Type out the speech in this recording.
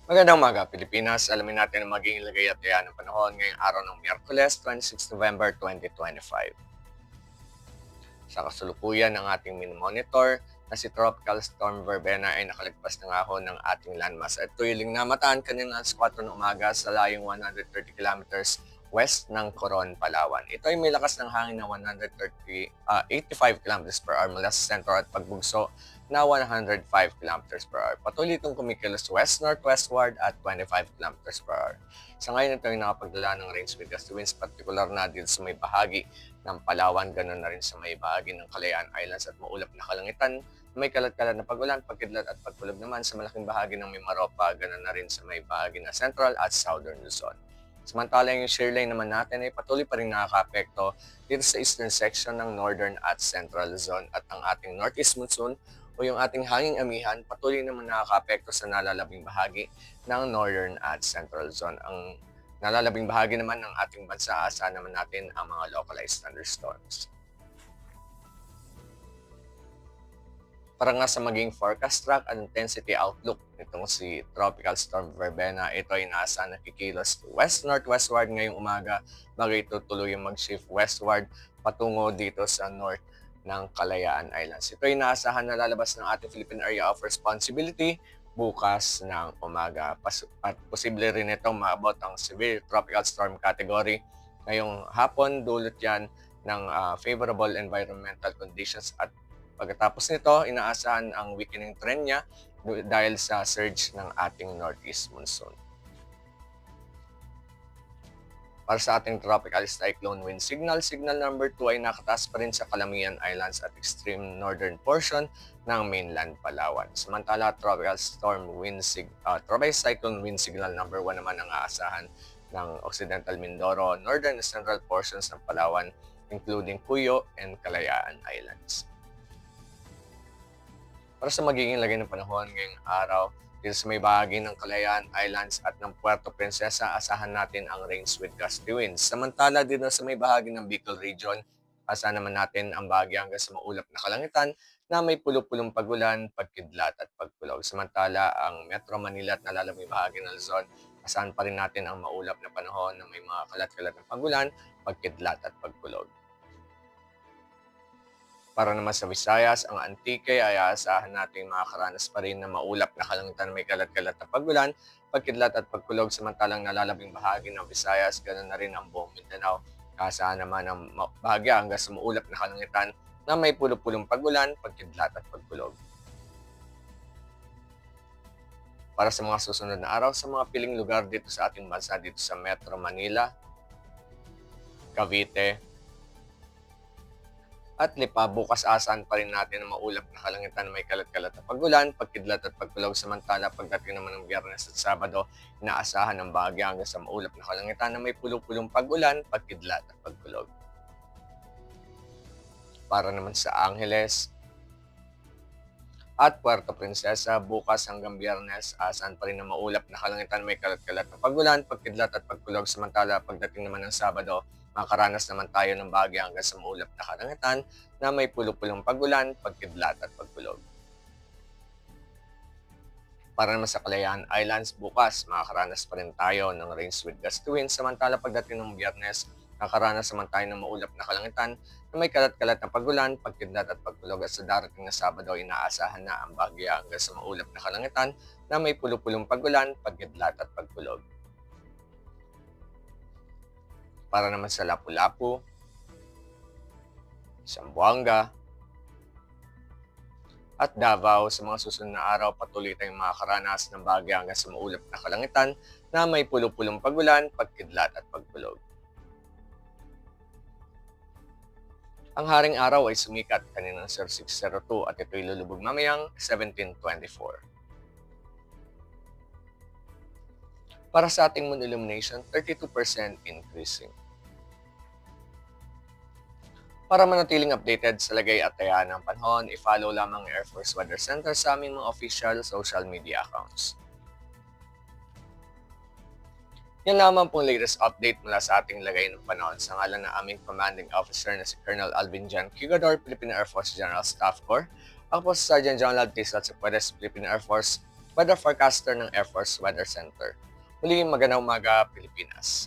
Magandang umaga, Pilipinas. Alamin natin ang magiging lagay at yaya ng panahon ngayong araw ng Miyerkules, 26 November 2025. Sa kasalukuyan ng ating mini-monitor na si Tropical Storm Verbena ay nakalagpas na nga ho ng ating landmass at tuwiling namataan kanina alas 4 ng umaga sa layong 130 kilometers west ng Coron, Palawan. Ito ay may lakas ng hangin na 85 kilometers per hour mula sa sentro at pagbugso na 105 kilometers per hour. Patuloy itong kumikilos west-northwestward at 25 kilometers per hour. Sa ngayon ito ay nakapagdala ng range with gusty winds, partikular na dito sa may bahagi ng Palawan, ganoon na rin sa may bahagi ng Kalayaan Islands at maulap na kalangitan. May kalat-kalat na pag-ulan, pagkidlat at pagkulog naman sa malaking bahagi ng Mimaropa, ganoon na rin sa may bahagi ng Central at Southern Luzon. Samantala yung shear line naman natin ay patuloy pa rin nakaka-apekto dito sa eastern section ng Northern at Central Luzon at ang ating northeast monsoon o yung ating hanging amihan patuloy naman nakaka-apekto sa nalalabing bahagi ng Northern at Central Luzon. Ang nalalabing bahagi naman ng ating bansa, asahan naman natin ang mga localized thunderstorms. Para nga sa maging forecast track at intensity outlook nitong si Tropical Storm Verbena, ito ay nasa nakikilos west-northwestward ngayong umaga bago ito tuluyang mag-shift westward patungo dito sa north ng Kalayaan Islands. Ito ay naasahan na lalabas ng ating Philippine Area of Responsibility bukas ng umaga. At posible rin itong maabot ang severe tropical storm category ngayong hapon. Dulot yan ng favorable environmental conditions at pagkatapos nito, inaasahan ang weakening trend niya dahil sa surge ng ating northeast monsoon. Para sa ating tropical cyclone wind signal, signal number 2 ay nakataas pa rin sa Calamian Islands at extreme northern portion ng mainland Palawan. Samantala, tropical cyclone wind signal number 1 naman ang aasahan ng Occidental Mindoro, northern and central portions ng Palawan, including Cuyo and Kalayaan Islands. Para sa magiging lagay ng panahon ngayong araw, dito sa may bahagi ng Kalayaan Islands at ng Puerto Princesa, asahan natin ang rains with gusty winds. Samantala dito sa may bahagi ng Bicol Region, asahan naman natin ang bahagi hanggang sa maulap na kalangitan na may pulo-pulong pagulan, pagkidlat at pagkulog. Samantala ang Metro Manila at nalalabing bahagi ng Luzon, asahan pa rin natin ang maulap na panahon na may mga kalat-kalat na pagulan, pagkidlat at pagkulog. Para naman sa Visayas, ang Antique ay aasahan natin makakaranas pa rin na maulap na kalangitan may kalat-kalat na pagulan, pagkidlat at pagkulog samantalang nalalabing bahagi ng Visayas, ganoon na rin ang buong Mindanao. Kaasahan naman ang bahagi hanggang sa maulap na kalangitan na may pulo-pulong pagulan, pagkidlat at pagkulog. Para sa mga susunod na araw sa mga piling lugar dito sa ating bansa, dito sa Metro Manila, Cavite, at Lipa, bukas asahan pa rin natin ang maulap na kalangitan na may kalat-kalat na pagulan, pagkidlat at pagkulog. Samantala pagdating naman ng Biyernes at Sabado, inaasahan ng bahagya hanggang sa maulap na kalangitan na may pulo-pulong pagulan, pagkidlat at pagkulog. Para naman sa Angeles at Puerto Princesa, bukas hanggang Biyernes, asahan pa rin ang maulap na kalangitan may kalat-kalat na pagulan, pagkidlat at pagkulog. Samantala pagdating naman ng Sabado, makaranas naman tayo ng bahagya hanggang sa maulap na kalangitan na may pulo-pulong pagulan, pagkidlat at pagkulog. Para naman sa Kalayaan Islands, bukas makakaranas pa rin tayo ng rains with gusty winds. Samantala pagdating ng Biyernes, nakaranas naman tayo ng maulap na kalangitan na may kalat-kalat na pagulan, pagkidlat at pagkulog. At sa darating na Sabado, inaasahan na ang bahagya hanggang sa maulap na kalangitan na may pulo-pulong pagulan, pagkidlat at pagkulog. Para naman sa Lapu-Lapu, Zamboanga, at Davao, sa mga susunod na araw patuloy tayong makakaranas ng bahagya hanggang sa maulap na kalangitan na may pulo-pulong pagulan, pagkidlat at pagkulog. Ang haring araw ay sumikat kaninang 06:02 at ito'y lulubog mamayang 17:24. Para sa ating moon illumination, 32% increasing. Para manatiling updated sa lagay at taya ng panahon, i-follow lamang ang Air Force Weather Center sa aming mga official social media accounts. Yan lamang pong latest update mula sa ating lagay ng panahon sa ngalan ng aming Commanding Officer na si Colonel Alvin John Quigador, Philippine Air Force General Staff Corps. Ako po si Sergeant John Ladtisat sa Puedes, Philippine Air Force. weather forecaster ng Air Force Weather Center. Muli magandang umaga, Pilipinas.